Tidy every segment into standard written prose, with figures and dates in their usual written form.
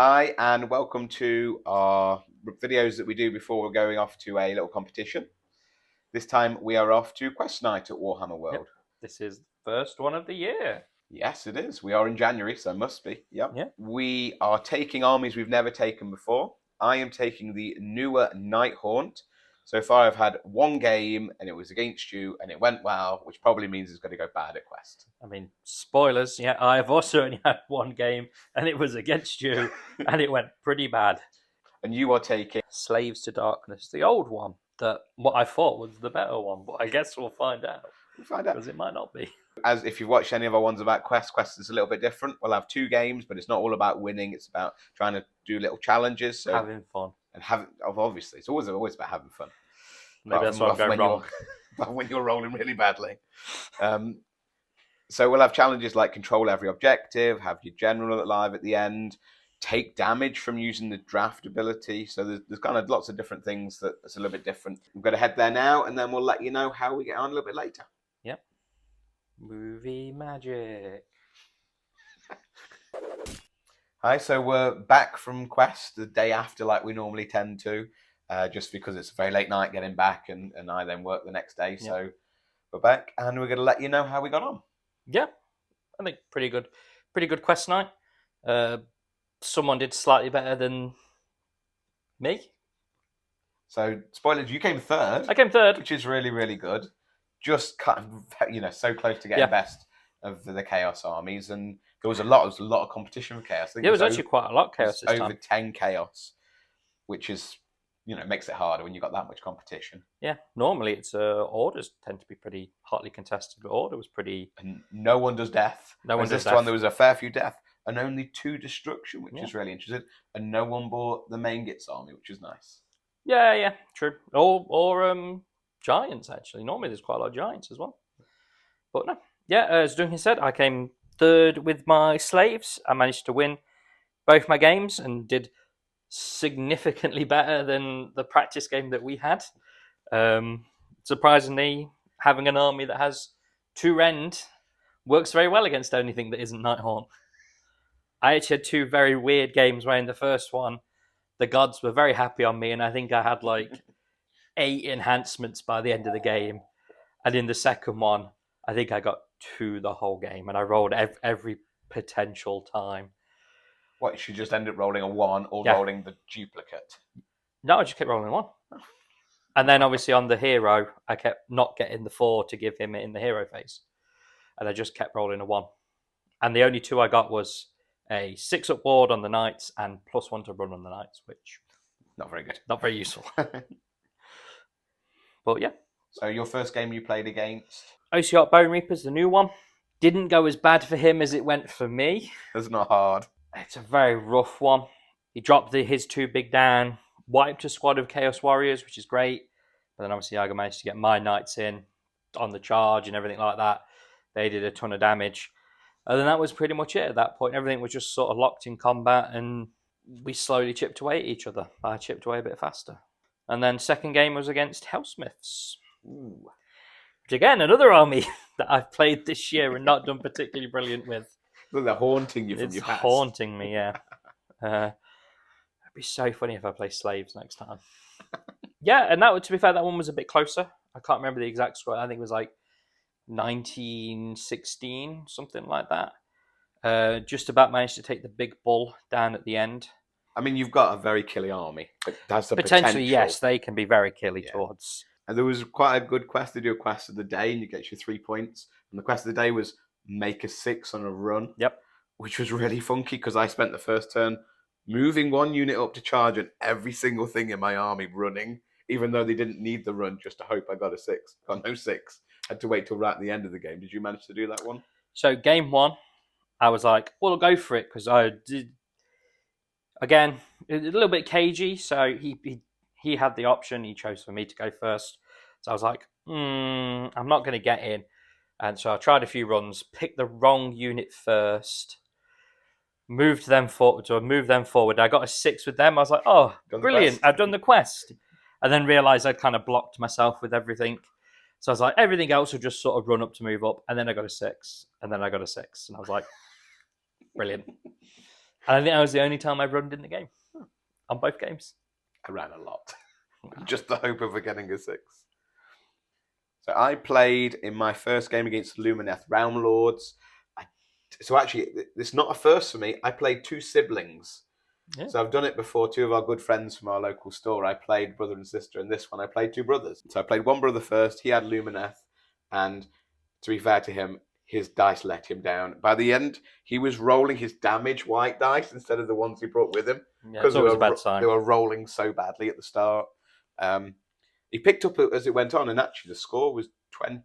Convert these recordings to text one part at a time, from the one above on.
Hi, and welcome to our videos that we do before we're going off to a little competition. This time we are off to Quest Night at Warhammer World. Yep. This is the first one of the year. Yes, it is. We are in January, so must be. Yep. Yeah. We are taking armies we've never taken before. I am taking the newer Nighthaunt. So far I've had one game and it was against you and it went well, which probably means it's going to go bad at Quest. I mean, spoilers. Yeah, I've also only had one game and it was against you and it went pretty bad. And you are taking Slaves to Darkness, the old one, that what I thought was the better one, but I guess we'll find out. We'll find out. Because it might not be. As if you've watched any of our ones about Quest is a little bit different. We'll have two games, but it's not all about winning. It's about trying to do little challenges. So, Having fun. and obviously, it's always about having fun. Maybe that's why I'm going wrong. When you're rolling really badly. So we'll have challenges like control every objective, have your general alive at the end, take damage from using the draft ability. So there's kind of lots of different things that's a little bit different. We're going to head there now, and then we'll let you know how we get on a little bit later. Yep. Movie magic. Hi, so we're back from Quest the day after, like we normally tend to, just because it's a very late night getting back, and I then work the next day. So we're back, and we're going to let you know how we got on. Yeah, I think pretty good Quest night. Someone did slightly better than me. So spoilers, you came third. I came third, which is really, really good. Just kind of, so close to getting best of the Chaos armies, and there was a lot of competition for Chaos. I think it was actually quite a lot of Chaos this over time. 10 Chaos, which is, makes it harder when you've got that much competition. Yeah, normally it's orders tend to be pretty hotly contested, but order was pretty. And no one does death. No one does this one, there was a fair few death, and only 2 destruction, which is really interesting. And no one bought the main Gits army, which is nice. Yeah, true. Or giants actually. Normally there's quite a lot of giants as well. But no, yeah. As Duncan said, I came third with my slaves. I managed to win both my games and did significantly better than the practice game that we had. Surprisingly, having an army that has 2 rend works very well against anything that isn't Nighthaunt. I actually had 2 very weird games where in the first one, the gods were very happy on me, and I think I had like 8 enhancements by the end of the game. And in the second one, I think I got 2 the whole game, and I rolled every potential time. What, you should just end up rolling a 1 or rolling the duplicate? No, I just kept rolling 1. And then obviously on the hero, I kept not getting the 4 to give him in the hero phase. And I just kept rolling a 1. And the only 2 I got was a 6-up ward on the knights and +1 to run on the knights, which... Not very good. Not very useful. But yeah. So your first game you played against? Oceot Bone Reapers, the new one. Didn't go as bad for him as it went for me. It's not hard. It's a very rough one. He dropped his 2 big down, wiped a squad of Chaos Warriors, which is great. But then obviously I managed to get my knights in on the charge and everything like that. They did a ton of damage. And then that was pretty much it at that point. Everything was just sort of locked in combat, and we slowly chipped away at each other. I chipped away a bit faster. And then second game was against Hellsmiths. Ooh. Which again, another army that I've played this year and not done particularly brilliant with. Look, they're haunting you from your past. It's haunting me, yeah. It'd be so funny if I play Slaves next time. Yeah, and to be fair, that one was a bit closer. I can't remember the exact score. I think it was like 1916, something like that. Just about managed to take the big bull down at the end. I mean, you've got a very killy army. But that's the potential. Yes, they can be very killy towards. And there was quite a good quest. They do a quest of the day, and you get your 3 points. And the quest of the day was make a 6 on a run. Yep. Which was really funky because I spent the first turn moving 1 unit up to charge and every single thing in my army running, even though they didn't need the run, just to hope I got a 6. Got no 6. Had to wait till right at the end of the game. Did you manage to do that one? So game 1, I was like, well, I'll go for it because I did. Again, a little bit cagey, so he had the option. He chose for me to go first. So I was like, I'm not going to get in. And so I tried a few runs, picked the wrong unit first, moved them forward. I got a 6 with them. I was like, oh, brilliant. I've done the quest. And then realised I'd kind of blocked myself with everything. So I was like, everything else will just sort of run up to move up. And then I got a 6. And then I got a 6. And I was like, brilliant. And I think that was the only time I run in the game. On both games. I ran a lot. Just the hope of getting a 6. So I played in my first game against Lumineth Realm Lords. So actually, it's not a first for me. I played 2 siblings. Yeah. So I've done it before. 2 of our good friends from our local store, I played brother and sister. And this one, I played 2 brothers. So I played one brother first. He had Lumineth. And to be fair to him, his dice let him down. By the end, he was rolling his damage white dice instead of the ones he brought with him. Yeah, it's always a bad sign. They were rolling so badly at the start. He picked up as it went on, and actually the score was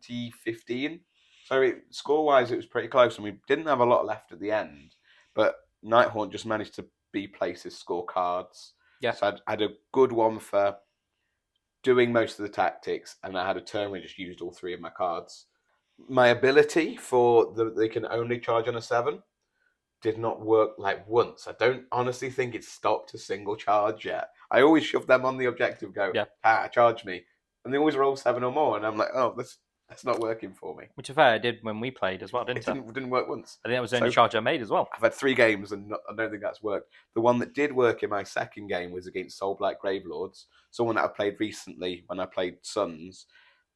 20-15. So score-wise, it was pretty close, and we didn't have a lot left at the end. But Nighthaunt just managed to place his scorecards. Yeah. So I had a good one for doing most of the tactics, and I had a turn where I just used all 3 of my cards. My ability for they can only charge on a 7 did not work like once. I don't honestly think it's stopped a single charge yet. I always shove them on the objective, go, charge me. And they always roll 7 or more, and I'm like, oh, that's not working for me. Which, in fact, I did when we played as well, didn't it? Didn't work once. I think that was the only charge I made as well. I've had 3 games, and I don't think that's worked. The one that did work in my second game was against Soulblight Gravelords, someone that I played recently when I played Suns.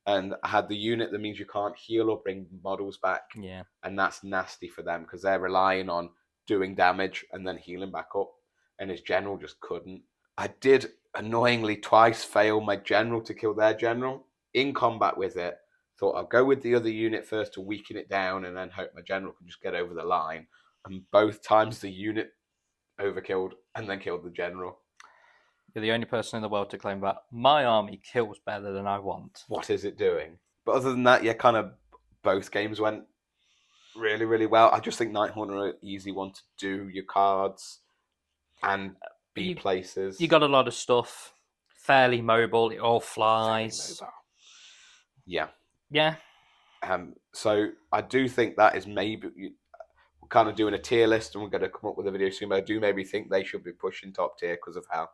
And I had the unit that means you can't heal or bring models back. Yeah. And that's nasty for them because they're relying on doing damage and then healing back up. And his general just couldn't. I did annoyingly twice fail my general to kill their general in combat with it. Thought I'll go with the other unit first to weaken it down and then hope my general can just get over the line. And both times the unit overkilled and then killed the general. You're the only person in the world to claim that my army kills better than I want. What is it doing? But other than that, yeah, kind of both games went really, really well. I just think Nighthaunt are an easy one to do. Your cards and be places. You got a lot of stuff. Fairly mobile. It all flies. Yeah. Yeah. So I do think that is maybe... We're kind of doing a tier list and we're going to come up with a video soon, but I do maybe think they should be pushing top tier because of how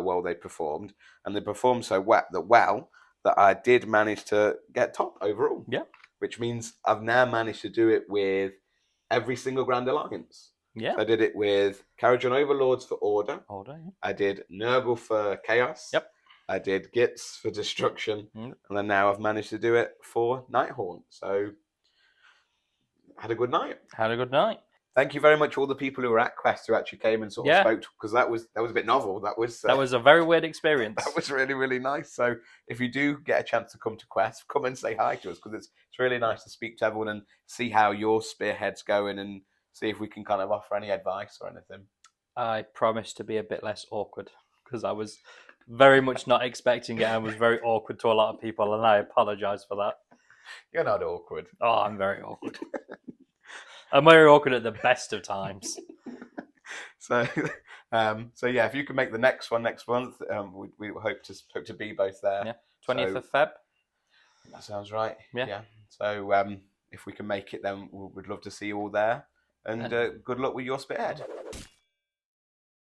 well they performed. And they performed so well that I did manage to get top overall. Yeah. Which means I've now managed to do it with every single Grand Alliance. Yeah. So I did it with Karajan Overlords for Order. Yeah. I did Nurgle for Chaos. Yep. I did Gitz for Destruction. And then now I've managed to do it for Nighthaunt. So had a good night. Thank you very much, all the people who were at Quest who actually came and sort of spoke, because that was a bit novel. That was a very weird experience. That was really, really nice. So if you do get a chance to come to Quest, come and say hi to us, because it's really nice to speak to everyone and see how your Spearhead's going and see if we can kind of offer any advice or anything. I promise to be a bit less awkward, because I was very much not expecting it and was very awkward to a lot of people, and I apologise for that. You're not awkward. Oh, I'm very awkward. I'm very awkward at the best of times. So yeah, if you can make the next one next month, we hope to be both there. Yeah, 20th of Feb. That sounds right. Yeah. So if we can make it, then we'd love to see you all there. And good luck with your Spearhead.